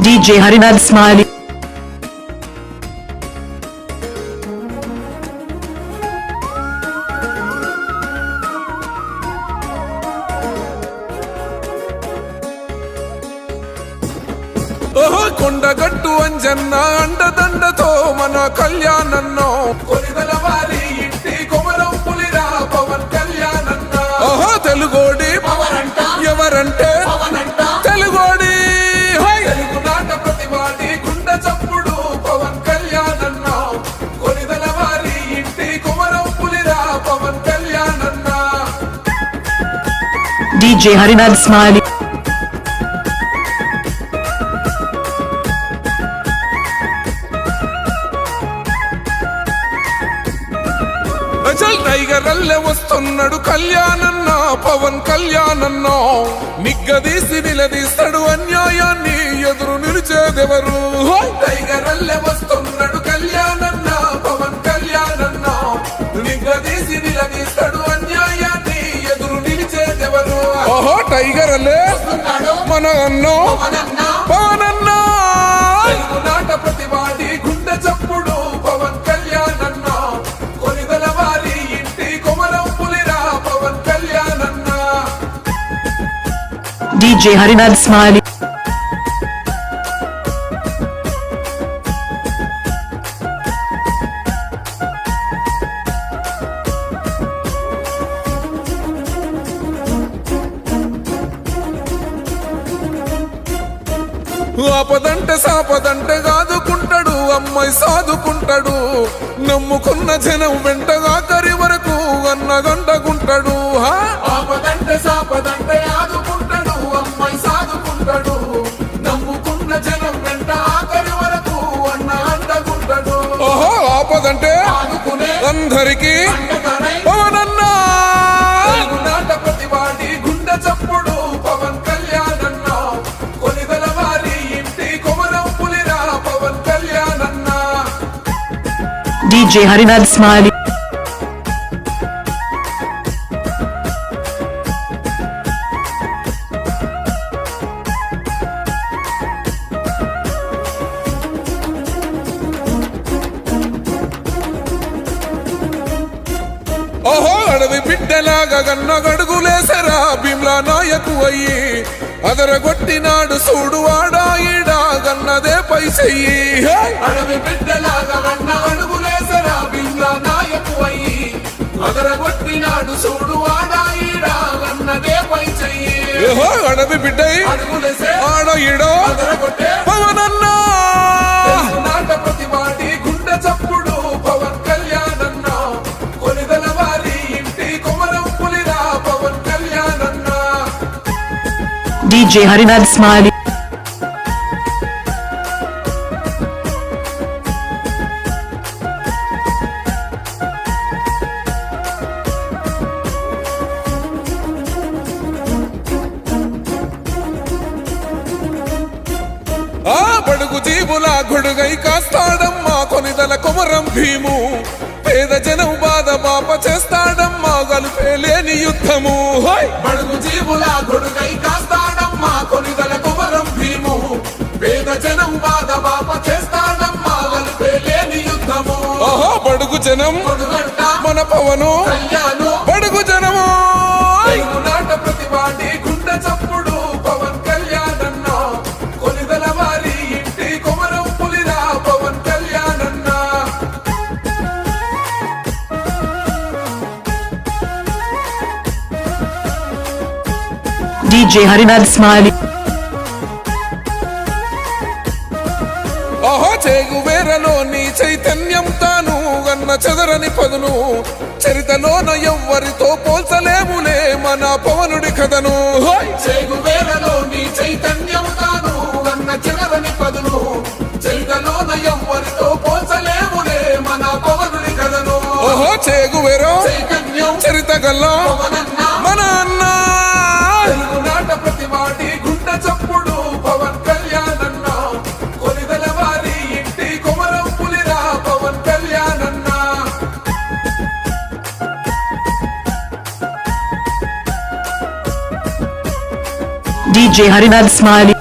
DJ Harinath Smiley. Kondagattu Anjanna అండదండతో మన కళ్యాణన్నో కొరిదల వారి ఇంటి కొమరం పులిరా పవన్ కళ్యాణన్న. తెలుగోడి ఎవరంటే తెలుగోడి తెలుగునాట ప్రతివాడి గుండె చప్పుడు పవన్ కళ్యాణన్న. కొరిదల వారి ఇంటి కొమరం పులిరా పవన్ కళ్యాణన్న. DJ Harinath Smiley. టైగర్ అల్లె వస్తున్నాడు కళ్యాణన్న పవన్ కళ్యాణన్న. నిగ్గదీసి నిలదీస్తాడు అన్యాయాన్ని ఎదురు నిలిచేదెవరు. టైగర్ అల్లె వస్తున్నాడు కళ్యాణన్న పవన్ కళ్యాణన్న. నిగ్గదీసి నిలదీస్తాడు అన్యాయాన్ని ఎదురు నిలిచేదెవరు. టైగర్ అల్లె మన అన్నో పవన్ అన్న. తెలుగునాట ప్రతివాడి గుండె చప్పుడు పవన్ కళ్యాణన్న. కొనిదల వారి ఇంటి కొమరం పులిరా పవన్ కళ్యాణన్న. DJ Harinath Smiley. ఆపదంటే సాపదంటే కాదుకుంటాడు అమ్మాయి సాదుకుంటాడు. నమ్ముకున్న జనం వెంటగా కరి వరకు అన్నగంటకుంటాడు. ఆపదంటే సాపదంటే ఆదుకుంటాడు అమ్మాయి సాదుకుంటాడు. నమ్ముకున్న జనం వెంట ఆఖరి వరకు అన్న అంటకుంటాడు. ఆపదంటే అందరికీ పవనన్నా. తెలుగునాట ప్రతివాడి గుండె చప్పుడు పవన్ కళ్యాణన్న. కొనిదల వారి ఇంటి కొమరం పులిరా పవన్ కళ్యాణన్న. DJ Harinath Smiley. అడవి బిడ్డలాగా గన్న గడుగులేసరా భీమ్లా నాయకు అయ్యి. అదరగొట్టినాడు చూడు వాడా ఈడా గన్నదే పై చెయ్యి. అడవి బిడ్డలాగా గన్న గడుగులేసరా భీమ్లా నాయకు అయ్యి. అదరగొట్టినాడు చూడు వాడా ఈడా గన్నదే పై చెయ్యి. అడవి బిడ్డ ఆడ ఈడో పవనన్నా. నాట ప్రతివాడి గుండె చప్పుడు పవన్ కళ్యాణన్న. కొనిదల వారి ఇంటి కొమరం పులిరా పవన్ కళ్యాణన్న. DJ Harinath Smiley. బడుగు జీవులా గొడుగై కాస్తాడమ్మా కొనిదల కొమరం భీము. పేద జనం బాధ బాప చేస్తాడమ్మా గలుపే లేని యుద్ధము. బడుగు జీవులా గొడుగై కాస్తాడమ్మా కొనిదల కొమరం భీము. పేద జనం బాధ బాప చేస్తాడమ్మా గలుపే లేని యుద్ధము. బడుగు జనం మన పవను బడుగు జనము. తెలుగునాట ప్రతివాడి గుండె చప్పుడు పవన్ కళ్యాణన్న. కొనిదల వారి ఇంటి కొమరం పులిరా పవన్ కళ్యాణన్న. DJ Harinath Smiley. చేగువేరలో నీ చైతన్యం తాను గన్న చెదరని పదును. చరితలోన ఎవ్వరితో పోల్చలేములే మన పవనుడి కథను. చేగువేరలో నీ చైతన్యం తాను గన్న చెదరని పదును. చరితలోన ఎవ్వరితో పోల్చలేములే మన పవనుడి కథను. చేగువేరో చరిత గల్లా మన అన్న. తెలుగునాట ప్రతివాడి గుండె చప్పుడు పవన్ కళ్యాణన్న. కొనిదల వారి ఇంటి కొమరం పులిరా పవన్ కళ్యాణన్న. DJ Harinath Smiley.